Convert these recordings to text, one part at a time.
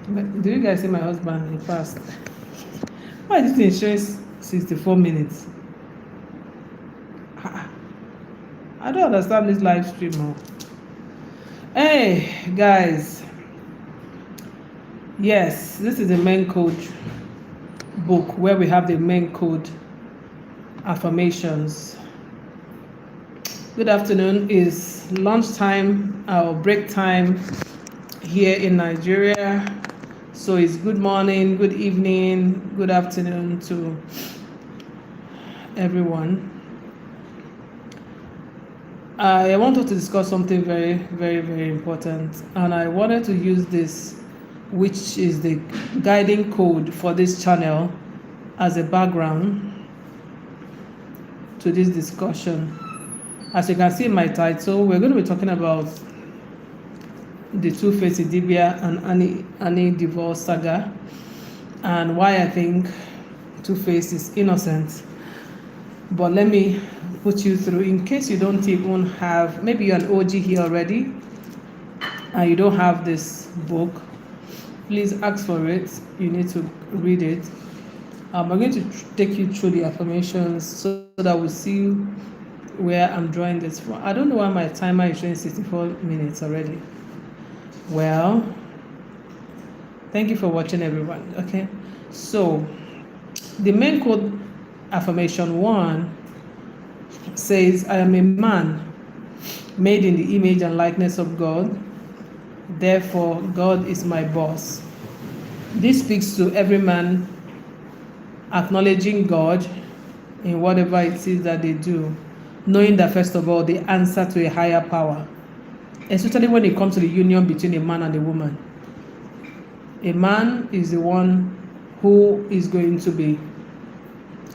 Do you guys see my husband? He passed. Why is this thing showing 64 minutes? I don't understand this live stream. Oh. Hey, guys. Yes, this is the main code book where we have the main code affirmations. Good afternoon. Is lunchtime or break time here in Nigeria. So it's good morning, good evening, good afternoon to everyone. I wanted to discuss something very, very, very important, and I wanted to use this, which is the guiding code for this channel, as a background to this discussion. As you can see in my title, we're going to be talking about the TUFACE Idibia and Annie divorce saga, and why I think TUFACE is innocent. But let me put you through, in case you don't even have, maybe you're an OG here already and you don't have this book, please ask for it. You need to read it. I'm going to take you through the affirmations so that we see where I'm drawing this from. I don't know why my timer is showing 64 minutes already. Well, thank you for watching, everyone. Okay, so the main code affirmation 1 says, I am a man made in the image and likeness of God. Therefore, God is my boss. This speaks to every man acknowledging God in whatever it is that they do, knowing that, first of all, they answer to a higher power, especially when it comes to the union between a man and a woman. A man is the one who is going to be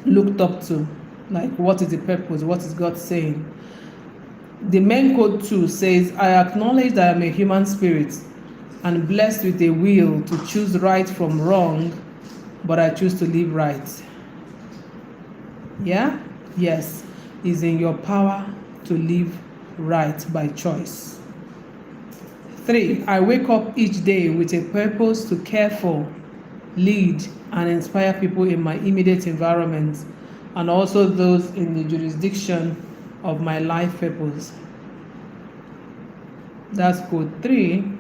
looked up to, like, what is the purpose, what is God saying. The main code 2 says, I acknowledge that I am a human spirit and blessed with a will to choose right from wrong, but I choose to live right. Yeah? Yes, it's in your power to live right by choice. 3, I wake up each day with a purpose to care for, lead, and inspire people in my immediate environment, and also those in the jurisdiction of my life purpose. That's code 3.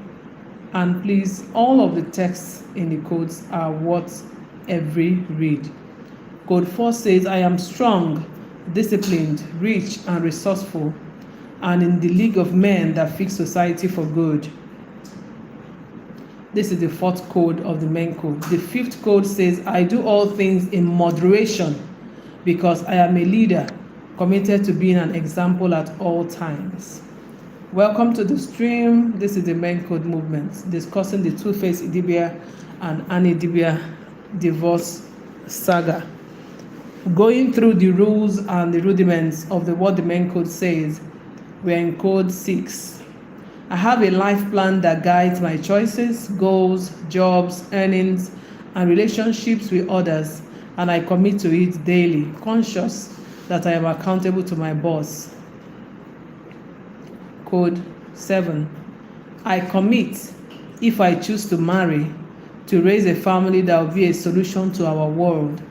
And please, all of the texts in the codes are what every read. Code 4 says, I am strong, disciplined, rich, and resourceful, and in the league of men that fix society for good. This is the 4th code of the main code. The 5th code says, I do all things in moderation because I am a leader committed to being an example at all times. Welcome to the stream. This is the main code movement discussing the TUFACE Idibia and Annie Idibia divorce saga. Going through the rules and the rudiments of what the main code says, we're in code 6. I have a life plan that guides my choices, goals, jobs, earnings, and relationships with others, and I commit to it daily, conscious that I am accountable to my boss. Code 7. I commit, if I choose to marry, to raise a family that will be a solution to our world.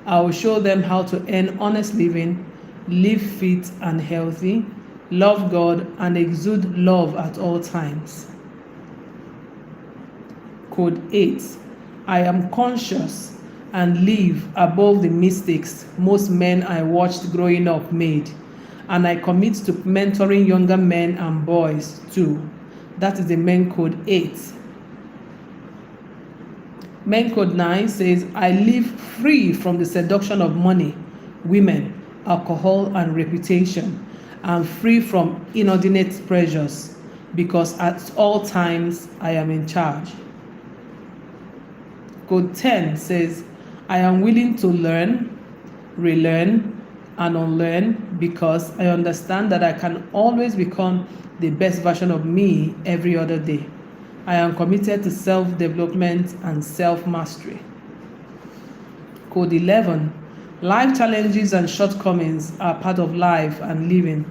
I will show them how to earn honest living, live fit and healthy, love God, and exude love at all times. Code 8. I am conscious and live above the mistakes most men I watched growing up made, and I commit to mentoring younger men and boys too. That is the main code 8. Main code 9 says, I live free from the seduction of money, women, alcohol, and reputation, and free from inordinate pressures, because at all times I am in charge. Code 10 says, I am willing to learn, relearn, and unlearn because I understand that I can always become the best version of me every other day. I am committed to self-development and self-mastery. Code 11. Life challenges and shortcomings are part of life and living.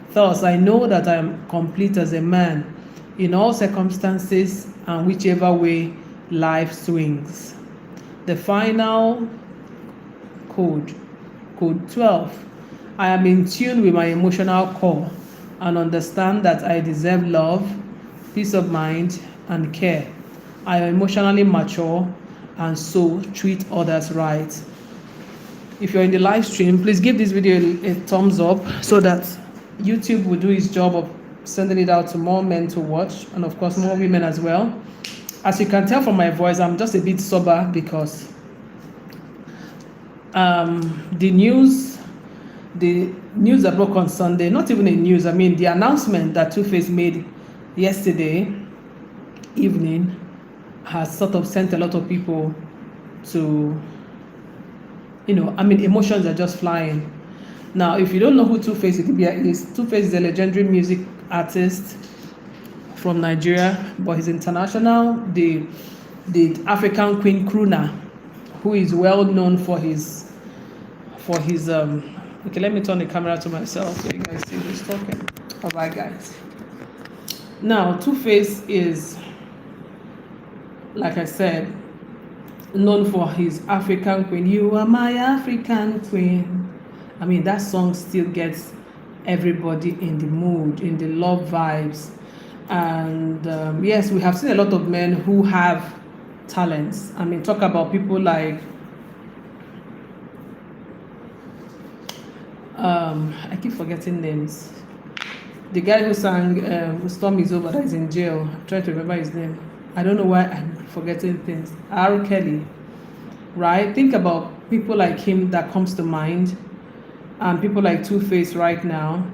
Thus, I know that I am complete as a man in all circumstances and whichever way life swings. The final code, code 12. I am in tune with my emotional core and understand that I deserve love, peace of mind, and care. I am emotionally mature and so treat others right. If you're in the live stream, please give this video a thumbs up so that YouTube will do its job of sending it out to more men to watch, and of course more women as well. As you can tell from my voice, I'm just a bit sober because the news that broke on Sunday, not even a news, I mean the announcement that TUFACE made yesterday evening has sort of sent a lot of people to, emotions are just flying. Now, if you don't know who TUFACE is, TUFACE is a legendary music artist from Nigeria, but he's international. The African Queen crooner, who is well known for his okay, let me turn the camera to myself so you guys see who's talking. All right, guys. Now, TUFACE is, like I said, known for his African Queen. You are my African Queen. I mean, that song still gets everybody in the mood, in the love vibes. And yes, we have seen a lot of men who have talents. I mean, talk about people like I keep forgetting names. The guy who sang Storm Is Over, that is in jail. I'm trying to remember his name. I don't know why I'm forgetting things. R. Kelly, right? Think about people like him that comes to mind, and people like TUFACE right now.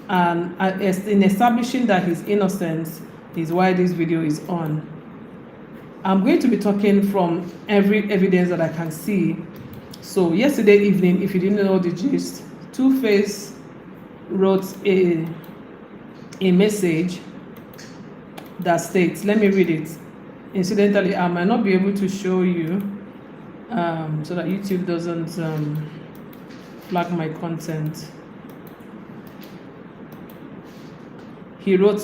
And in establishing that his innocence is why this video is on. I'm going to be talking from every evidence that I can see. So yesterday evening, if you didn't know the gist, TUFACE wrote a message that states, let me read it. Incidentally, I might not be able to show you so that YouTube doesn't flag my content. He wrote,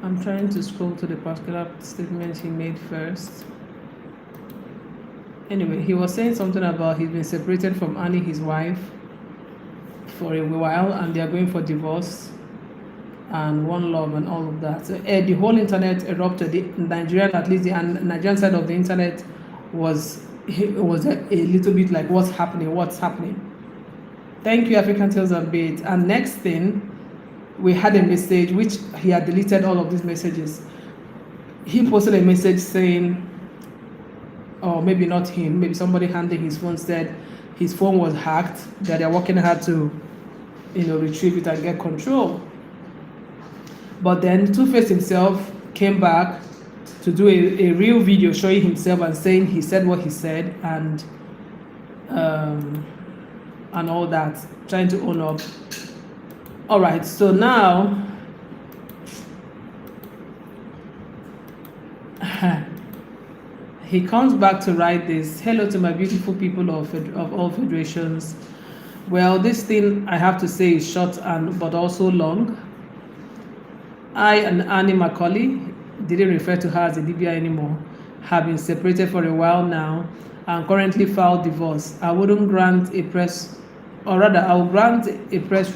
I'm trying to scroll to the particular statement he made first. Anyway, he was saying something about he's been separated from Annie, his wife, for a while, and they are going for divorce and one love and all of that. So, the whole internet erupted. The Nigerian, at least the Nigerian side of the internet was a little bit like, what's happening? Thank you, African Tales and Bait. And next thing, we had a message, which he had deleted all of these messages. He posted a message saying, or maybe not him, maybe somebody handling his phone said his phone was hacked, that they're working hard to, retrieve it and get control. But then TUFACE himself came back to do a real video showing himself and saying he said what he said and all that, trying to own up. All right, so now he comes back to write this. Hello to my beautiful people of all federations. Well, this thing I have to say is short but also long. I and Annie Macaulay, didn't refer to her as a Libya anymore, have been separated for a while now and currently filed divorce. I will grant a press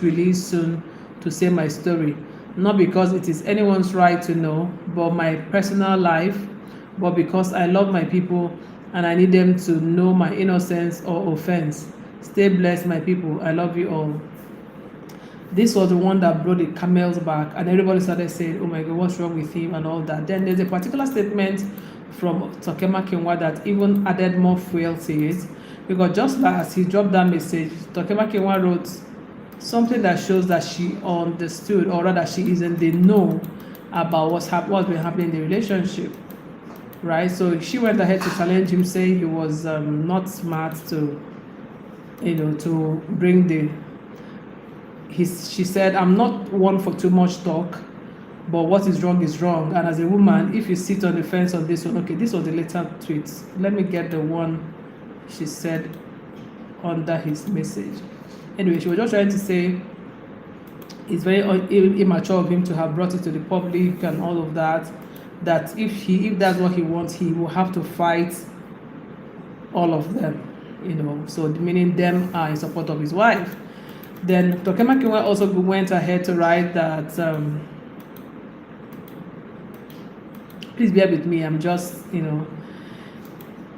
release soon to say my story, not because it is anyone's right to know, but my personal life, but because I love my people and I need them to know my innocence or offense. Stay blessed, my people. I love you all. This was the one that brought the camel's back, and everybody started saying, oh my God, what's wrong with him and all that. Then there's a particular statement from Tokema Kinwa that even added more fuel to it, because just as he dropped that message, Tokema Kinwa wrote something that shows that she understood, or rather she is in the know about what's been happening in the relationship, right? So she went ahead to challenge him, saying he was not smart to bring she said, I'm not one for too much talk, but what is wrong is wrong. And as a woman, if you sit on the fence on this one, okay, this was the later tweet. Let me get the one she said under his message. Anyway, she was just trying to say it's very immature of him to have brought it to the public and all of that. That if that's what he wants, he will have to fight all of them, so meaning them are in support of his wife. Then Tokema Kinwa also went ahead to write that, please bear with me, I'm just,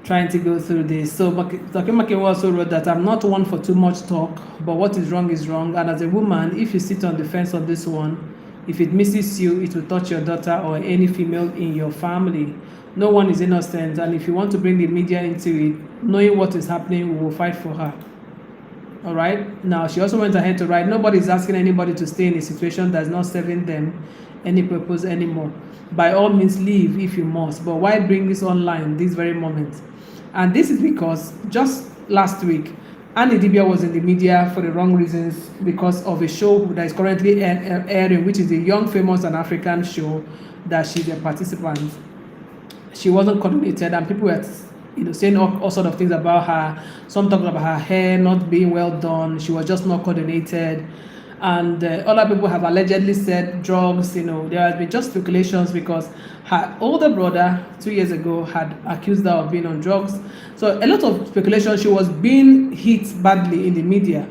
trying to go through this. So Tokema Kinwa also wrote that I'm not one for too much talk, but what is wrong is wrong. And as a woman, if you sit on the fence of this one, if it misses you, it will touch your daughter or any female in your family. No one is innocent, and if you want to bring the media into it, knowing what is happening, we will fight for her. All right. Now, she also went ahead to write, nobody is asking anybody to stay in a situation that's not serving them any purpose anymore. By all means, leave if you must, but why bring this online this very moment? And this is because just last week, Annie Dibia was in the media for the wrong reasons because of a show that is currently airing, which is a Young, Famous and African show that she's a participant. She wasn't coordinated, and people were saying all sort of things about her. Some talking about her hair not being well done. She was just not coordinated. And other people have allegedly said drugs. There has been just speculations because her older brother 2 years ago had accused her of being on drugs. So a lot of speculation. She was being hit badly in the media.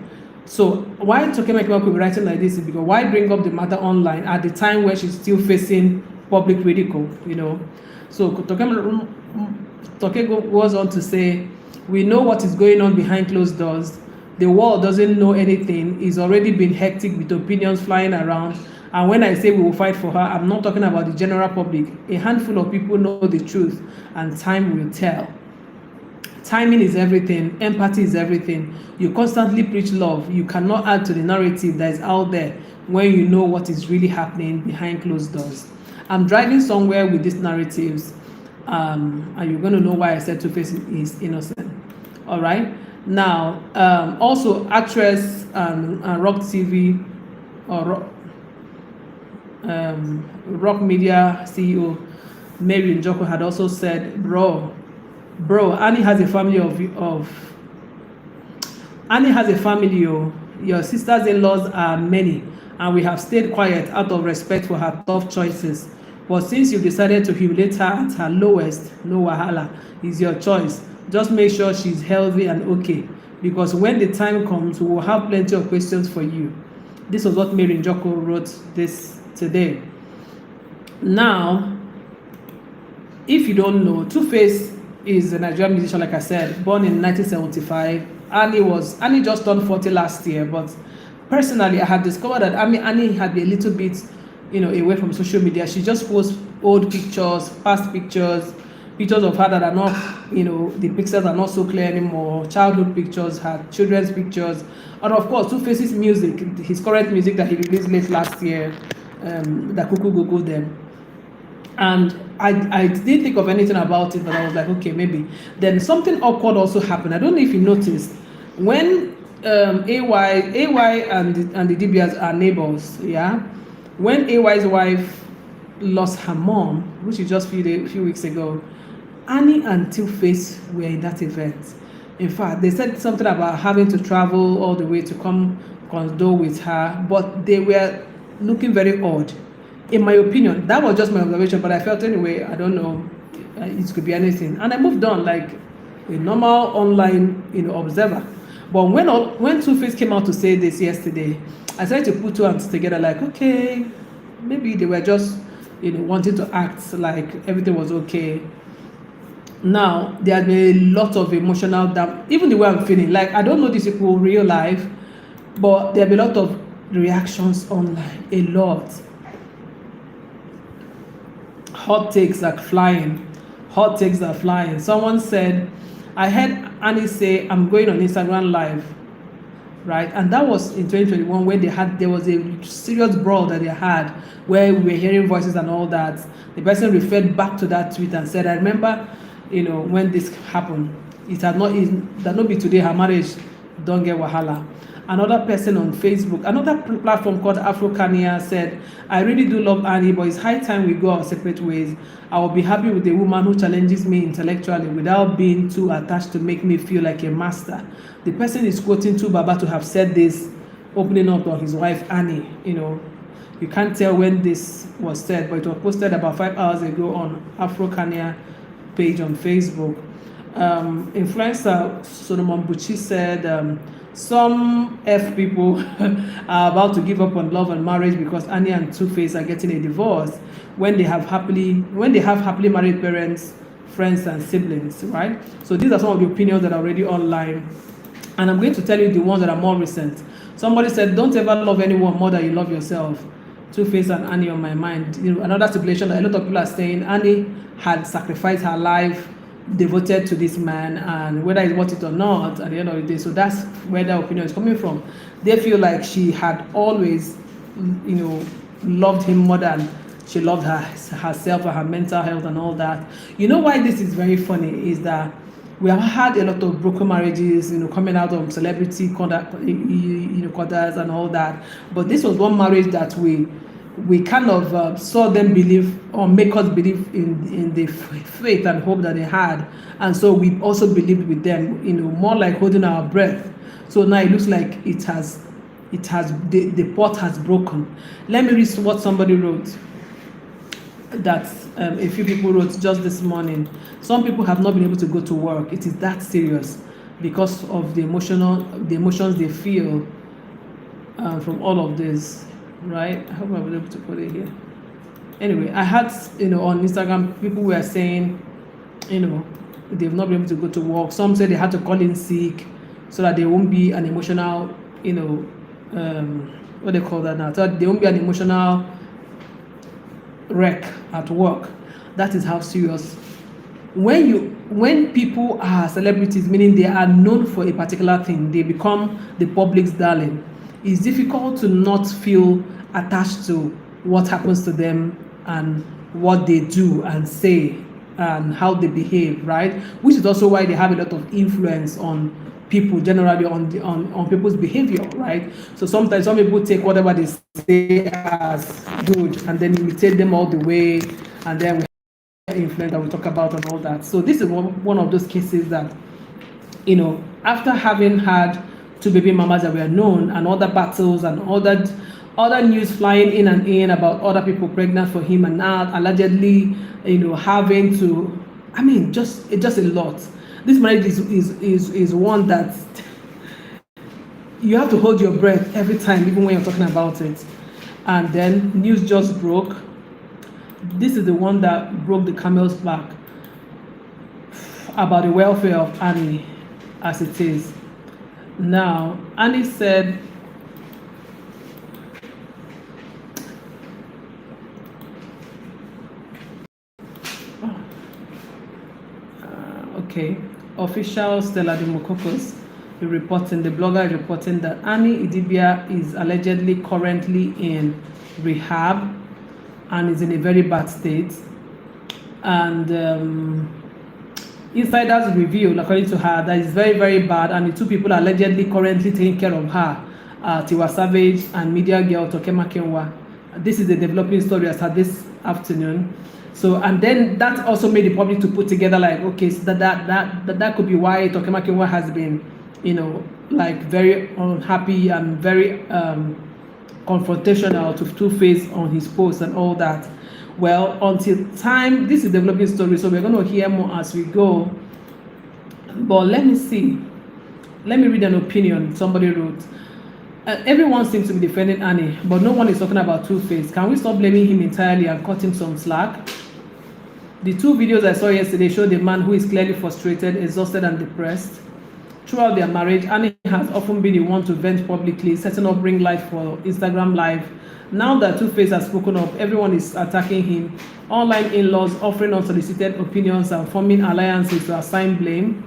So why Tokema Kinwa could be writing like this is because why bring up the matter online at the time where she's still facing public ridicule, So Toke goes on to say, we know what is going on behind closed doors. The world doesn't know anything. It's already been hectic with opinions flying around. And when I say we will fight for her, I'm not talking about the general public. A handful of people know the truth, and time will tell. Timing is everything. Empathy is everything. You constantly preach love. You cannot add to the narrative that is out there when you know what is really happening behind closed doors. I'm driving somewhere with these narratives, and you're going to know why I said TUFACE is innocent. All right. Now, also actress and Rock TV or Rock Media CEO Mary Njoko had also said, bro, Annie has a family Annie has a family. Your sisters-in-laws are many, and we have stayed quiet out of respect for her tough choices. But since you decided to humiliate her at her lowest, no wahala, is your choice. Just make sure she's healthy and okay, because when the time comes, we will have plenty of questions for you. This was what Mary Njoko wrote this today. Now, if you don't know, TUFACE is a Nigerian musician, like I said, born in 1975. Annie just turned 40 last year, but personally, I have discovered that Annie had been a little bit, away from social media. She just posts old pictures, past pictures of her that are not, the pixels are not so clear anymore, childhood pictures, her children's pictures, and of course, TUFACE's music, his current music that he released late last year, that Kuku Google them. And I didn't think of anything about it, but I was like, okay, maybe. Then something awkward also happened. I don't know if you noticed, when AY and the DBS are neighbors, yeah? When AY's wife lost her mom, which is just a few weeks ago, Annie and TUFACE were in that event. In fact, they said something about having to travel all the way to come condole with her, but they were looking very odd. In my opinion, that was just my observation, but I felt anyway, I don't know, it could be anything. And I moved on like a normal online, observer. But when TUFACE came out to say this yesterday, I started to put two hands together like, okay, maybe they were just, wanting to act like everything was okay. Now, there has been a lot of emotional damage, even the way I'm feeling. Like, I don't know these people in real life, but there have been a lot of reactions online, a lot. Hot takes are flying. Someone said, I heard Annie say, I'm going on Instagram Live, right? And that was in 2021 when there was a serious brawl that they had where we were hearing voices and all that. The person referred back to that tweet and said, I remember, when this happened, that not be today her marriage don't get wahala. Another person on Facebook, another platform called Afrocania said, I really do love Annie, but it's high time we go our separate ways. I will be happy with a woman who challenges me intellectually without being too attached to make me feel like a master. The person is quoting Tu Baba to have said this, opening up on his wife Annie. You can't tell when this was said, but it was posted about 5 hours ago on Afrocania page on Facebook. Influencer Solomon Bucci said, some F people are about to give up on love and marriage because Annie and TUFACE are getting a divorce when they have happily married parents, friends, and siblings, right? So these are some of the opinions that are already online, and I'm going to tell you the ones that are more recent. Somebody said, don't ever love anyone more than you love yourself. TUFACE and Annie on my mind. Another stipulation that a lot of people are saying, Annie had sacrificed her life, devoted to this man, and whether he wants it or not, at the end of the day. So that's where their opinion is coming from. They feel like she had always, loved him more than she loved herself and her mental health and all that. Why this is very funny is that we have had a lot of broken marriages, coming out of celebrity quarters and all that. But this was one marriage that we kind of saw them believe, or make us believe in the faith and hope that they had, and so we also believed with them, more like holding our breath. So now it looks like the pot has broken. Let me read what somebody wrote. That a few people wrote just this morning. Some people have not been able to go to work. It is that serious because of the emotions they feel from all of this. Right? I hope I'll be able to put it here. Anyway, I had, on Instagram, people were saying, they've not been able to go to work. Some said they had to call in sick so that there won't be an emotional, what they call that now? So there won't be an emotional wreck at work. That is how serious. When people are celebrities, meaning they are known for a particular thing, they become the public's darling. It's difficult to not feel attached to what happens to them and what they do and say and how they behave, right? Which is also why they have a lot of influence on people, generally on people's behavior, right? So sometimes some people take whatever they say as good and then imitate them all the way, and then we have influence that we talk about and all that. So this is one of those cases that, after having had 2 baby mamas that were known and other battles and other news flying in and in about other people pregnant for him, and now allegedly, having to, just a lot. This marriage is one that you have to hold your breath every time, even when you're talking about it. And then news just broke. This is the one that broke the camel's back about the welfare of Annie as it is. Now, Annie said, official Stella Dimokokos the blogger is reporting that Annie Idibia is allegedly currently in rehab and is in a very bad state. And insiders revealed, according to her, that it's very, very bad, and the 2 people allegedly currently taking care of her, Tiwa Savage and media girl Tokema Kenwa. This is a developing story as of this afternoon. So, and then that also made the public to put together like, okay, so that could be why Tokema Kenwa has been, like very unhappy and very confrontational to TUFACE on his posts and all that. Well, until time, this is a developing story, so we're going to hear more as we go. But let me see. Let me read an opinion somebody wrote. Everyone seems to be defending Annie, but no one is talking about TUFACE. Can we stop blaming him entirely and cut him some slack? The 2 videos I saw yesterday showed a man who is clearly frustrated, exhausted, and depressed. Throughout their marriage, Annie has often been the one to vent publicly, setting up ring light for Instagram Live. Now that TUFACE has spoken up, everyone is attacking him. Online in-laws offering unsolicited opinions and forming alliances to assign blame.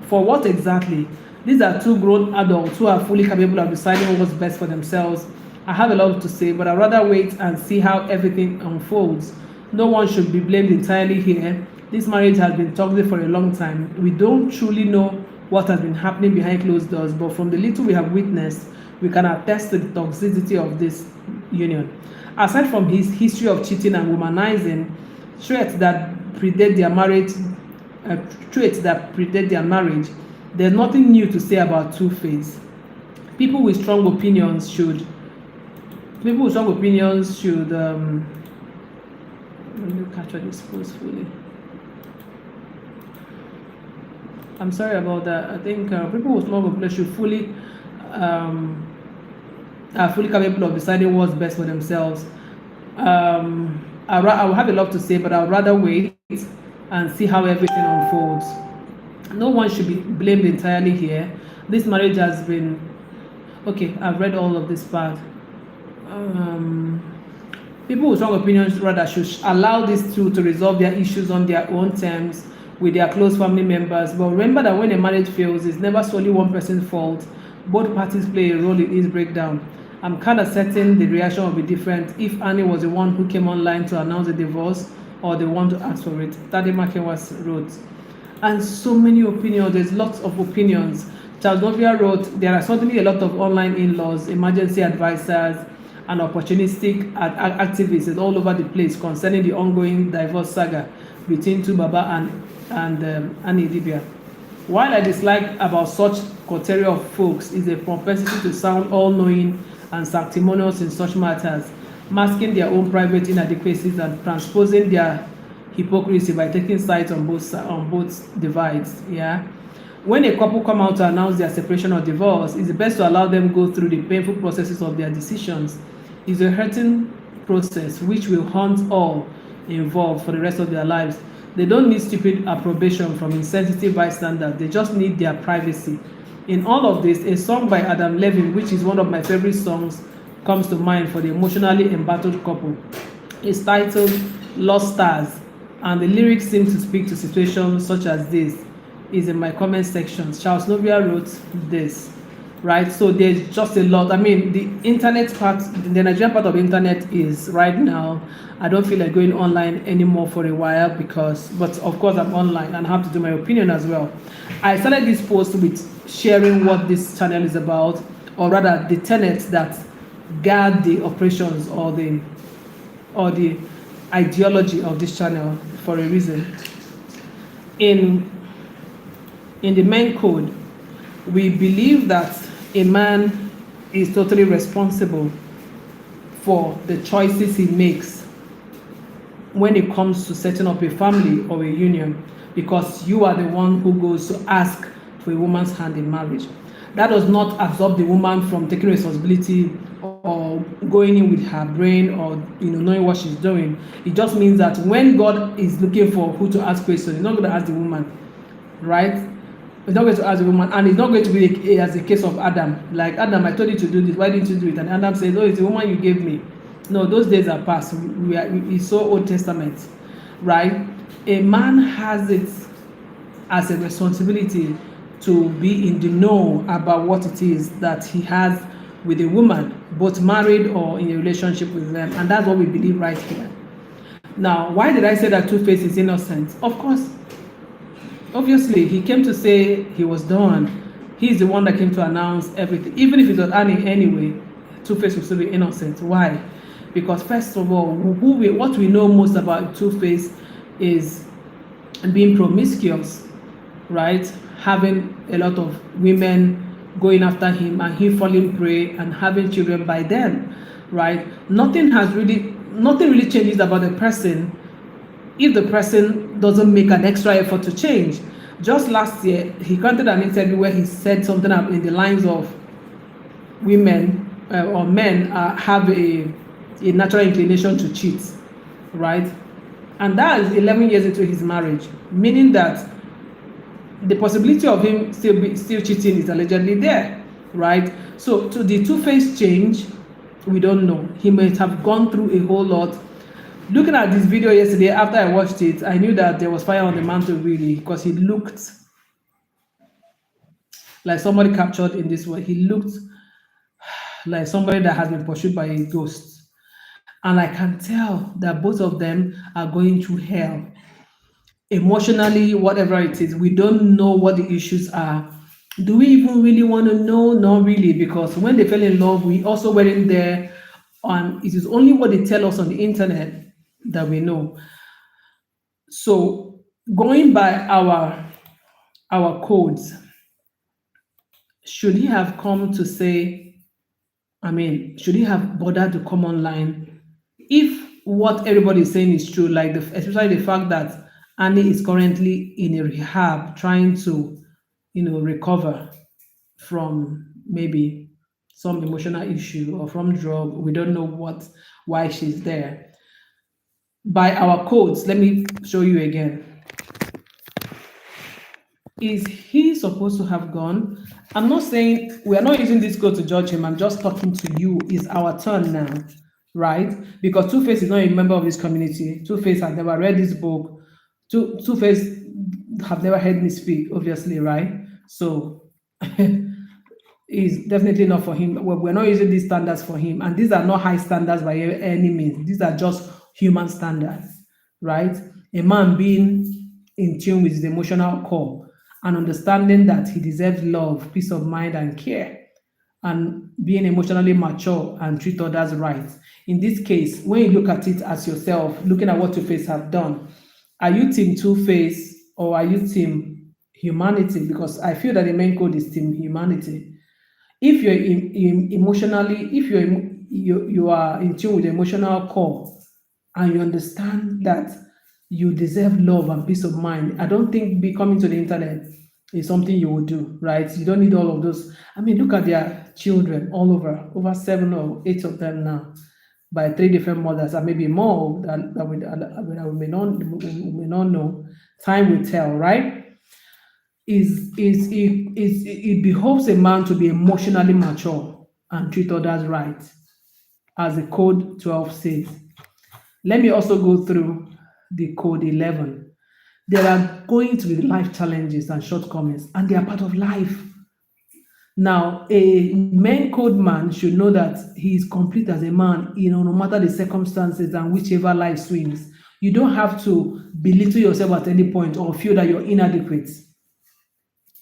For what exactly? These are 2 grown adults who are fully capable of deciding what's best for themselves. I have a lot to say, but I'd rather wait and see how everything unfolds. No one should be blamed entirely here. This marriage has been toxic for a long time. We don't truly know what has been happening behind closed doors, but from the little we have witnessed, we can attest to the toxicity of this union. Aside from his history of cheating and womanizing, traits that predate their marriage, uh, there's nothing new to say about Two-Face. People with strong opinions should people with strong opinions should let me capture this post fully. I'm sorry about that. I think people with strong opinions should um, are fully capable of deciding what's best for themselves. I will have a lot to say, but I'd rather wait and see how everything unfolds. No one should be blamed entirely here. This marriage has been okay. I've read all of this part. Um, People with strong opinions rather should allow these two to resolve their issues on their own terms with their close family members. But remember that when a marriage fails, it's never solely one person's fault. Both parties play a role in its breakdown. I'm kind of certain the reaction will be different if Annie was the one who came online to announce the divorce or the one to ask for it. Tade Makewas wrote. And so many opinions, there's lots of opinions. Charles Novia wrote, there are certainly a lot of online in-laws, emergency advisors, and opportunistic activists all over the place concerning the ongoing divorce saga between Tu Baba and Annie Dibia. While I dislike about such coterie of folks is a propensity to sound all-knowing and sanctimonious in such matters, masking their own private inadequacies and transposing their hypocrisy by taking sides on both divides. Yeah. When a couple come out to announce their separation or divorce, it's best to allow them go through the painful processes of their decisions. It's a hurting process which will haunt all involved for the rest of their lives. They don't need stupid approbation from insensitive bystanders. They just need their privacy. In all of this, a song by Adam Levine, which is one of my favorite songs, comes to mind for the emotionally embattled couple. It's titled Lost Stars, and the lyrics seem to speak to situations such as this. Is in my comment section. Charles Novia wrote this, right? So there's just a lot. I mean, the internet part, the Nigerian part of the internet is right now, I don't feel like going online anymore for a while but of course I'm online and I have to do my opinion as well. I started this post with sharing what this channel is about, or rather the tenets that guard the operations or the ideology of this channel for a reason. In the main code, we believe that a man is totally responsible for the choices he makes when it comes to setting up a family or a union, because you are the one who goes to ask for a woman's hand in marriage. That does not absorb the woman from taking responsibility or going in with her brain or knowing what she's doing. It just means that when God is looking for who to ask questions, he's not going to ask the woman, right? He's not going to ask the woman, and it's not going to be as a case of Adam. Like, Adam, I told you to do this, why didn't you do it? And Adam says, oh, it's the woman you gave me. No, those days are past. It's so Old Testament, right? A man has it as a responsibility to be in the know about what it is that he has with a woman, both married or in a relationship with them, and that's what we believe right here. Now, why did I say that Two-Face is innocent? Of course, obviously, he came to say he was done. He's the one that came to announce everything. Even if it was Annie anyway, Two-Face will still be innocent. Why? Because first of all, what we know most about Two-Face is being promiscuous, right? Having a lot of women going after him and he falling prey and having children by them, right? Nothing really changes about the person if the person doesn't make an extra effort to change. Just last year, he granted an interview where he said something in the lines of women or men have a natural inclination to cheat, right? And that is 11 years into his marriage, meaning that the possibility of him still cheating is allegedly there, right? So to the Two-Face change, we don't know. He might have gone through a whole lot. Looking at this video yesterday, after I watched it, I knew that there was fire on the mantle, really, because he looked like somebody captured in this way. He looked like somebody that has been pursued by a ghost. And I can tell that both of them are going through hell emotionally, whatever it is. We don't know what the issues are. Do we even really want to know? Not really, because when they fell in love, we also weren't there. It is only what they tell us on the internet that we know. So going by our codes, should he have come to say, I mean, should he have bothered to come online if what everybody is saying is true, like especially the fact that Annie is currently in a rehab trying to, recover from maybe some emotional issue or from drug. We don't know why she's there. By our codes, let me show you again. Is he supposed to have gone? I'm not saying we are not using this code to judge him. I'm just talking to you. It's our turn now, right? Because Two-Face is not a member of this community. Two-Face has never read this book. Two-Face have never heard me speak, obviously, right? So is definitely not for him. We're not using these standards for him, and these are not high standards by any means. These are just human standards, right? A man being in tune with his emotional core and understanding that he deserves love, peace of mind, and care, and being emotionally mature and treat others right. In this case, when you look at it as yourself, looking at what Two Face have done, are you team Two Face or are you team humanity? Because I feel that the main code is team humanity. If you're emotionally, if you are in tune with the emotional core and you understand that you deserve love and peace of mind, I don't think becoming to the internet is something you would do, right? You don't need all of those. I mean, look at their children all over 7 or 8 of them now, by 3 different mothers, and maybe more that we may not know. Time will tell, right? It behoves a man to be emotionally mature and treat others right, as the code 12 says. Let me also go through the code 11. There are going to be life challenges and shortcomings, and they are part of life. Now, a main code man should know that he is complete as a man, no matter the circumstances and whichever life swings. You don't have to belittle yourself at any point or feel that you're inadequate.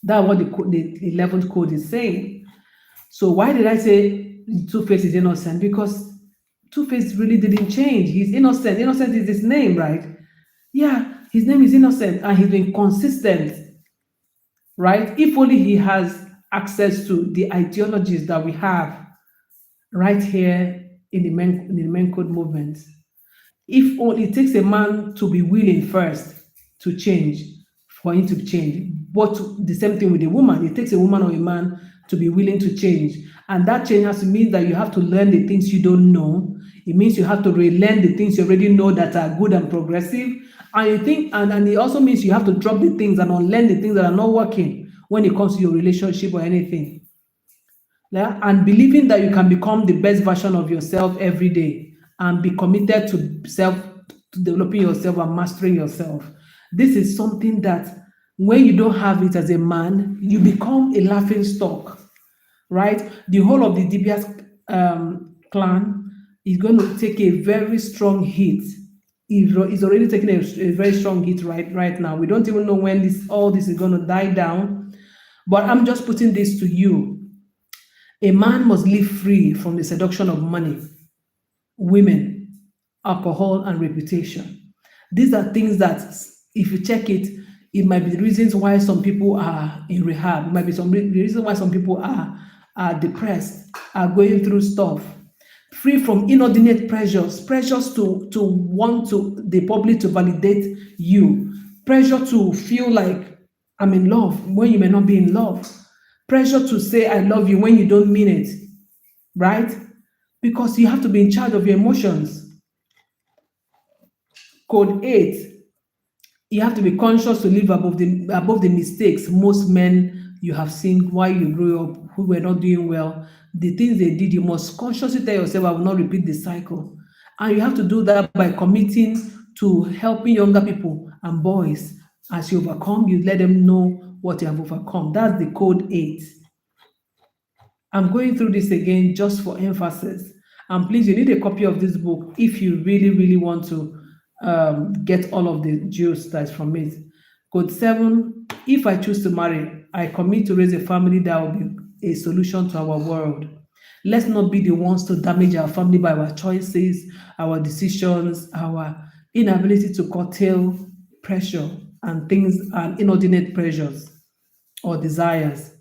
That's what the 11th code is saying. So why did I say Two-Face is innocent? Because Two-Face really didn't change. He's innocent. Innocent is his name, right? Yeah, his name is innocent and he's been consistent, right? If only he has access to the ideologies that we have right here in the men code movement. If only it takes a man to be willing first to change, for him to change. But the same thing with a woman. It takes a woman or a man to be willing to change. And that change has to mean that you have to learn the things you don't know. It means you have to relearn the things you already know that are good and progressive. And you think, and it also means you have to drop the things and unlearn the things that are not working when it comes to your relationship or anything. Yeah, and believing that you can become the best version of yourself every day and be committed to developing yourself and mastering yourself. This is something that when you don't have it as a man, you become a laughing stock, right? The whole of the Dibia's clan is going to take a very strong hit. It's already taking a very strong hit right now. We don't even know when all this is going to die down. But I'm just putting this to you. A man must live free from the seduction of money, women, alcohol, and reputation. These are things that, if you check it, it might be the reasons why some people are in rehab. It might be the reason why some people are depressed, are going through stuff. Free from inordinate pressures to want the public to validate you, pressure to feel like I'm in love when you may not be in love, pressure to say I love you when you don't mean it, right? Because you have to be in charge of your emotions. Code 8, you have to be conscious to live above the mistakes most men you have seen while you grew up who were not doing well. The things they did, you must consciously tell yourself, I will not repeat the cycle. And you have to do that by committing to helping younger people and boys. As you overcome, you let them know what you have overcome. That's the code 8. I'm going through this again just for emphasis. And please, you need a copy of this book if you really, really want to get all of the juice that's from it. Code 7, if I choose to marry, I commit to raise a family that will be a solution to our world. Let's not be the ones to damage our family by our choices, our decisions, our inability to curtail pressure and things and inordinate pressures or desires.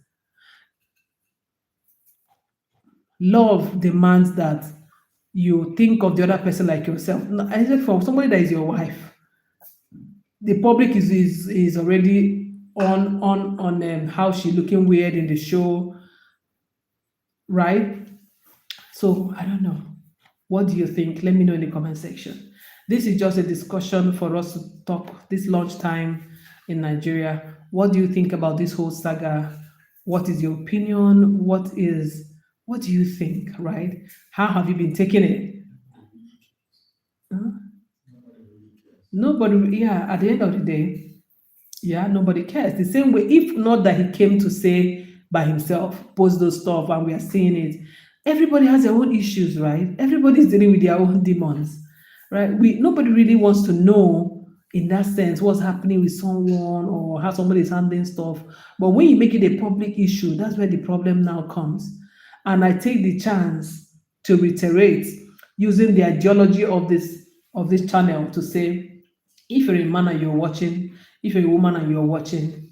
Love demands that you think of the other person like yourself. No, I said for somebody that is your wife, the public is already on how she looking weird in the show, right? So I don't know. What do you think? Let me know in the comment section. This is just a discussion for us to talk this lunchtime in Nigeria. What do you think about this whole saga? What is your opinion? What do you think, right? How have you been taking it? Huh? Nobody, yeah, at the end of the day, yeah, nobody cares. The same way, if not that he came to say by himself, post those stuff, and we are seeing it. Everybody has their own issues, right? Everybody's dealing with their own demons, right? We Nobody really wants to know in that sense what's happening with someone or how somebody is handling stuff. But when you make it a public issue, that's where the problem now comes. And I take the chance to reiterate using the ideology of this channel to say, if you're a man and you're watching, if you're a woman and you're watching,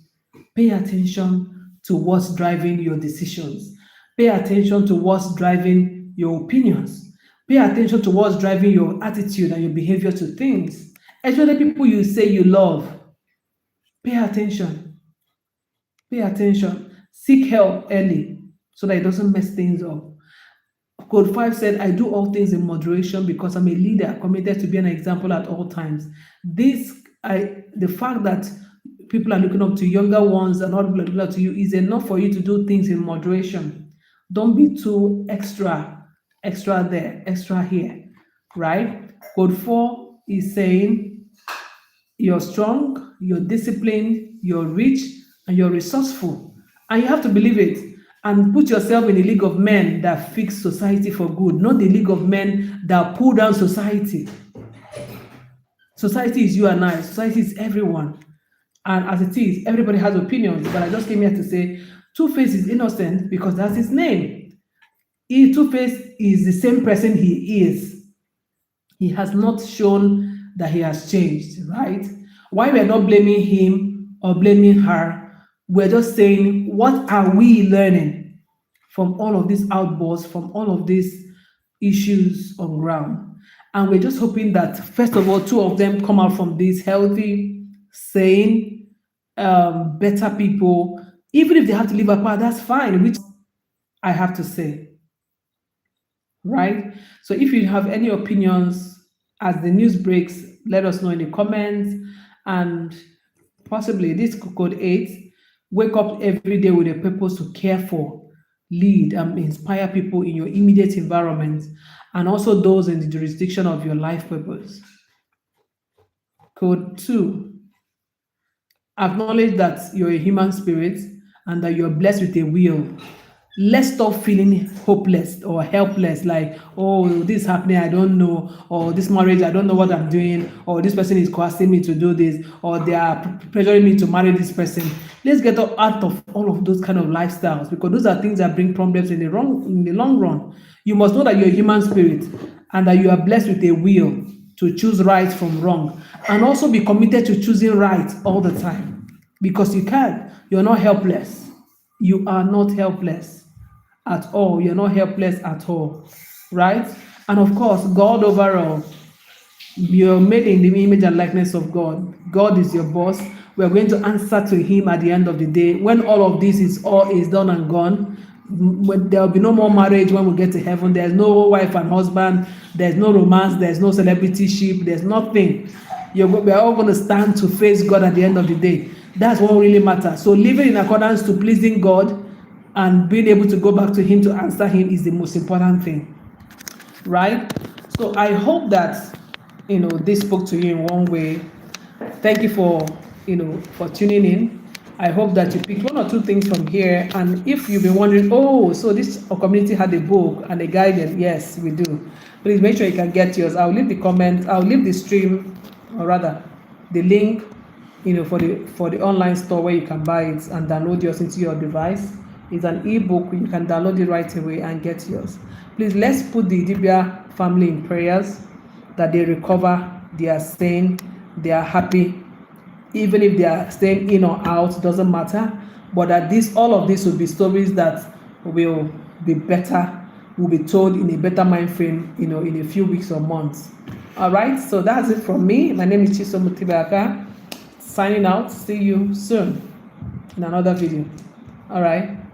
pay attention to what's driving your decisions. Pay attention to what's driving your opinions. Pay attention to what's driving your attitude and your behavior to things. Especially people you say you love. Pay attention. Pay attention. Seek help early so that it doesn't mess things up. Code 5 said, I do all things in moderation because I'm a leader committed to be an example at all times. The fact that people are looking up to younger ones and not looking up to you is enough for you to do things in moderation. Don't be too extra there, extra here, right? Code 4 is saying, you're strong, you're disciplined, you're rich, and you're resourceful. And you have to believe it and put yourself in the league of men that fix society for good, not the league of men that pull down society. Society is you and I, society is everyone. And as it is, everybody has opinions. But I just came here to say TUFACE is innocent because that's his name. TUFACE is the same person he is. He has not shown that he has changed, right? Why we're not blaming him or blaming her, we're just saying, what are we learning from all of these outbursts, from all of these issues on ground? And we're just hoping that, first of all, two of them come out from this healthy, sane, better people. Even if they have to live apart, that's fine, which I have to say, right? So if you have any opinions as the news breaks, let us know in the comments. And possibly this code 8, wake up every day with a purpose to care for, lead, and inspire people in your immediate environment and also those in the jurisdiction of your life purpose. Code 2, acknowledge that you're a human spirit and that you're blessed with a will. Let's stop feeling hopeless or helpless, like, oh, this is happening, I don't know, or this marriage, I don't know what I'm doing, or this person is coercing me to do this, or they are pressuring me to marry this person. Let's get out of all of those kind of lifestyles, because those are things that bring problems in the long run. You must know that you're a human spirit and that you are blessed with a will to choose right from wrong, and also be committed to choosing right all the time, because you can. You're not helpless. You are not helpless at all. You're not helpless at all, right? And of course, God overall, you're made in the image and likeness of God. God is your boss. We're going to answer to him at the end of the day. When all of this is done and gone, when there will be no more marriage when we get to heaven. There's no wife and husband. There's no romance. There's no celebrityship. There's nothing. We're all going to stand to face God at the end of the day. That's what really matters. So living in accordance to pleasing God and being able to go back to him to answer him is the most important thing, right? So I hope that this spoke to you in one way. Thank you for for tuning in. I hope that you picked one or two things from here. And if you've been wondering, oh, so this community had a book and a guidance, yes, we do. Please make sure you can get yours. I'll leave the comment, I'll leave the stream, or rather the link for the online store where you can buy it and download yours into your device. It's an ebook. You can download it right away and get yours. Please, let's put the Idibia family in prayers that they recover, they are sane, they are happy. Even if they are staying in or out, doesn't matter. But that all of this will be stories that will be better, will be told in a better mind frame, in a few weeks or months. All right, so that's it from me. My name is Chisom Mutibaka. Signing out. See you soon in another video. All right.